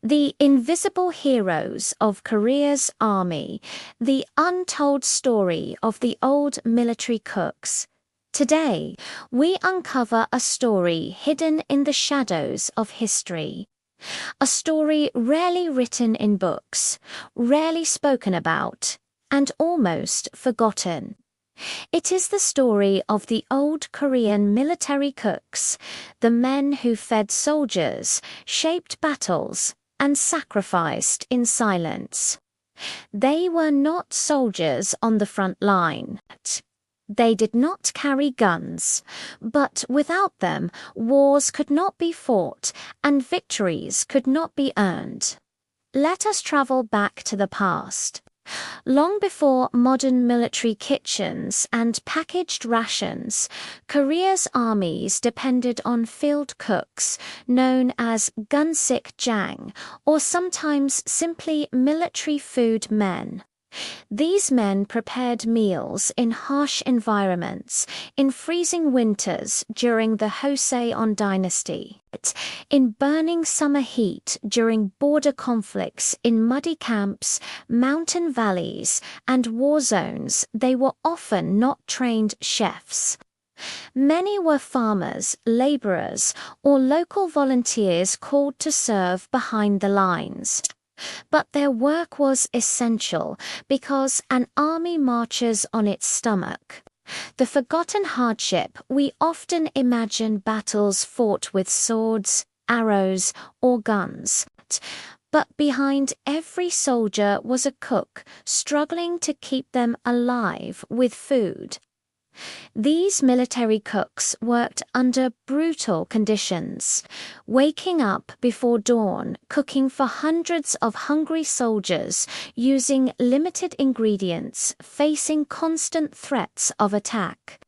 The invisible heroes of Korea's army, the untold story of the old military cooks. Today, we uncover a story hidden in the shadows of history. A story rarely written in books, rarely spoken about, and almost forgotten. It is the story of the old Korean military cooks, the men who fed soldiers, shaped battles, and sacrificed in silence. They were not soldiers on the front line. They did not carry guns, but without them, wars could not be fought and victories could not be earned. Let us travel back to the past. Long before modern military kitchens and packaged rations, Korea's armies depended on field cooks known as gunsik jang, or sometimes simply military food men. These men prepared meals in harsh environments, in freezing winters during the Joseon dynasty, in burning summer heat during border conflicts in muddy camps, mountain valleys, and war zones. They were often not trained chefs. Many were farmers, laborers, or local volunteers called to serve behind the lines. But their work was essential because an army marches on its stomach. The forgotten hardship, we often imagine battles fought with swords, arrows, or guns. But behind every soldier was a cook struggling to keep them alive with food. These military cooks worked under brutal conditions, waking up before dawn, cooking for hundreds of hungry soldiers, using limited ingredients, facing constant threats of attack.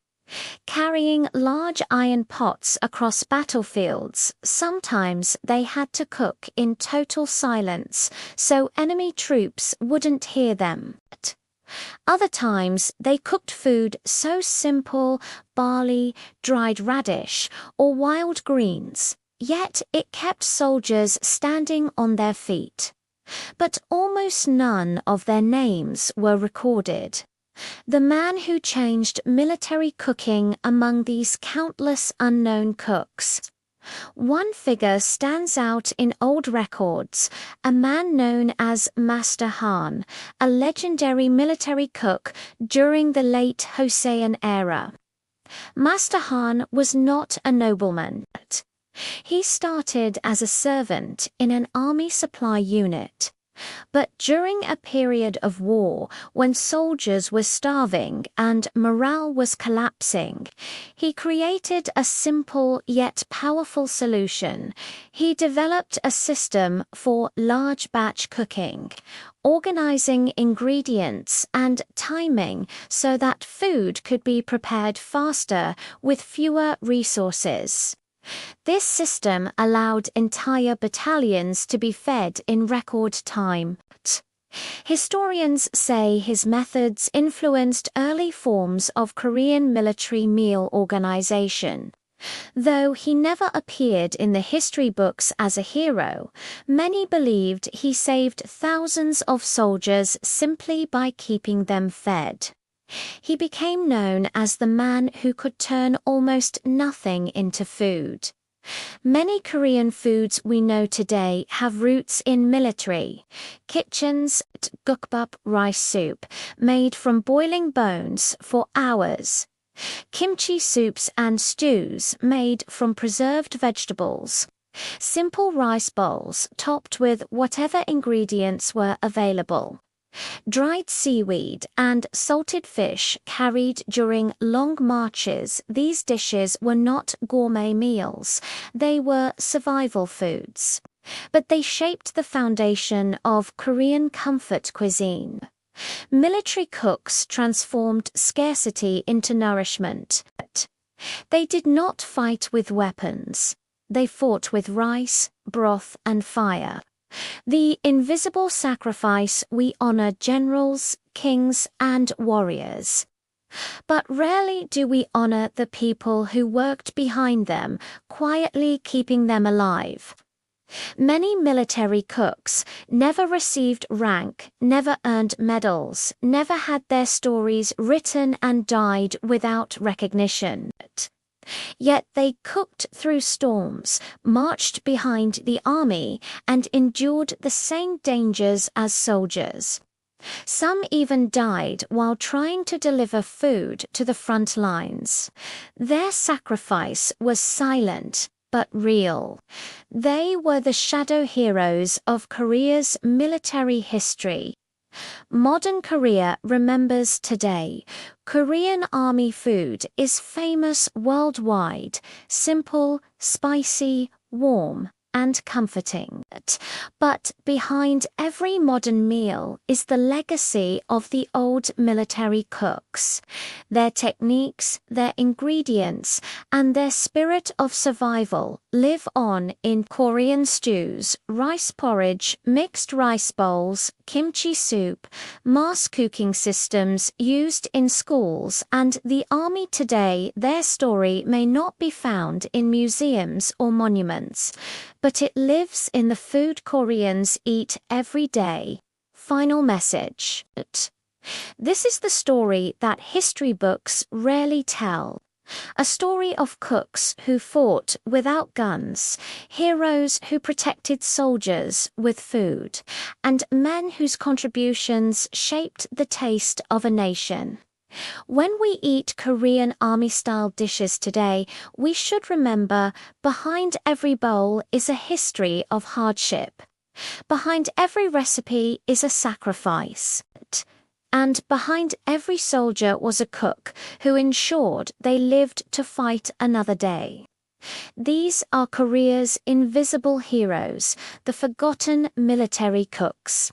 Carrying large iron pots across battlefields, sometimes they had to cook in total silence so enemy troops wouldn't hear them. Other times, they cooked food so simple, barley, dried radish, or wild greens, yet it kept soldiers standing on their feet. But almost none of their names were recorded. The man who changed military cooking among these countless unknown cooks. One figure stands out in old records, a man known as Master Han, a legendary military cook during the late Joseon era. Master Han was not a nobleman. He started as a servant in an army supply unit. But during a period of war, when soldiers were starving and morale was collapsing, he created a simple yet powerful solution. He developed a system for large batch cooking, organizing ingredients and timing so that food could be prepared faster with fewer resources. This system allowed entire battalions to be fed in record time. Historians say his methods influenced early forms of Korean military meal organization. Though he never appeared in the history books as a hero, many believed he saved thousands of soldiers simply by keeping them fed. He became known as the man who could turn almost nothing into food. Many Korean foods we know today have roots in military kitchens. Gukbap rice soup, made from boiling bones for hours. Kimchi soups and stews made from preserved vegetables. Simple rice bowls topped with whatever ingredients were available. Dried seaweed and salted fish carried during long marches. These dishes were not gourmet meals, they were survival foods. But they shaped the foundation of Korean comfort cuisine. Military cooks transformed scarcity into nourishment. They did not fight with weapons. They fought with rice, broth, and fire. The invisible sacrifice we honor generals, kings, and warriors. But rarely do we honor the people who worked behind them, quietly keeping them alive. Many military cooks never received rank, never earned medals, never had their stories written and died without recognition. Yet they cooked through storms, marched behind the army, and endured the same dangers as soldiers. Some even died while trying to deliver food to the front lines. Their sacrifice was silent but real. They were the shadow heroes of Korea's military history. Modern Korea remembers today. Korean army food is famous worldwide, simple, spicy, warm, and comforting. But behind every modern meal is the legacy of the old military cooks. Their techniques, their ingredients, and their spirit of survival live on in Korean stews, rice porridge, mixed rice bowls, kimchi soup, mass cooking systems used in schools and the army today. Their story may not be found in museums or monuments, but it lives in the food Koreans eat every day. Final message. This is the story that history books rarely tell. A story of cooks who fought without guns, heroes who protected soldiers with food, and men whose contributions shaped the taste of a nation. When we eat Korean army-style dishes today, we should remember behind every bowl is a history of hardship. Behind every recipe is a sacrifice. And behind every soldier was a cook who ensured they lived to fight another day. These are Korea's invisible heroes, the forgotten military cooks.